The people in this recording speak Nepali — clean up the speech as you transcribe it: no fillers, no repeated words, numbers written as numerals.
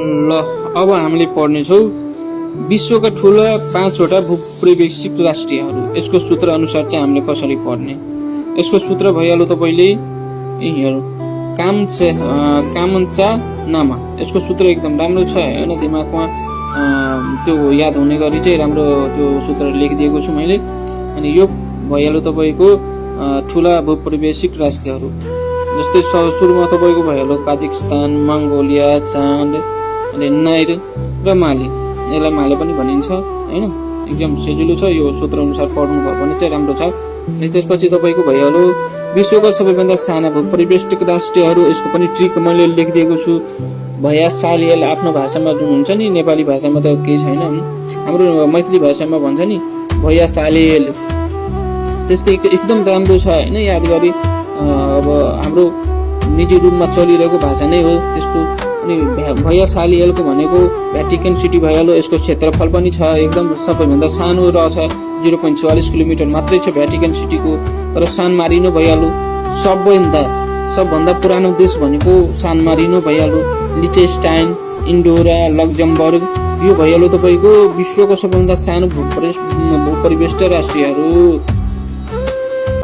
ल अब हामीले पढ्नेछौँ विश्वका ठुला 5वटा भूपरिवेशिक राष्ट्रहरू। यसको सूत्र अनुसार चाहिँ हामीले कसरी पढ्ने, यसको सूत्र भइहाल्यो तपाईँले यहीहरू कामचा नामा। यसको सूत्र एकदम राम्रो छ होइन, दिमागमा त्यो याद हुने गरी चाहिँ राम्रो त्यो सूत्र लेखिदिएको छु मैले। अनि यो भइहाल्यो तपाईँको ठुला भूपरिवेशिक राष्ट्रहरू। जस्तै सुरुमा तपाईँको भइहाल्यो काजाकिस्तान, मङ्गोलिया, चाँद, अनि नाइर र माली। यसलाई माले पनि भनिन्छ होइन, एकदम सजिलो छ। यो सूत्र अनुसार पढ्नुभयो भने चाहिँ राम्रो छ। अनि त्यसपछि तपाईँको भइहाल्यो विश्वका सबैभन्दा साना भूपरिवेष्टिक राष्ट्रहरू। यसको पनि ट्रिक मैले लेखिदिएको छु। भया सालियल आफ्नो भाषामा जुन हुन्छ नि, नेपाली भाषामा त केही छैन, हाम्रो मैथिली भाषामा भन्छ नि भया सालियल, त्यस्तै एकदम राम्रो छ होइन, याद गरी। अब हाम्रो निजी रूपमा चलिरहेको भाषा नै हो त्यस्तो। अनि भया सालियलको भनेको भ्याटिकन सिटी भइहाल्यो। यसको क्षेत्रफल पनि छ एकदम सबैभन्दा सानो रहेछ, 0.44 किलोमिटर मात्रै छ भ्याटिकन सिटीको। र सान मारिनो भइहाल्यो, सबभन्दा पुरानो देश भनेको सान मारिनो भइहाल्यो। लिचेनस्टाइन, इन्डोरा, लक्जमबर्ग, यो भइहाल्यो तपाईँको विश्वको सबैभन्दा सानो भूपरिवेष्ट राष्ट्रहरू।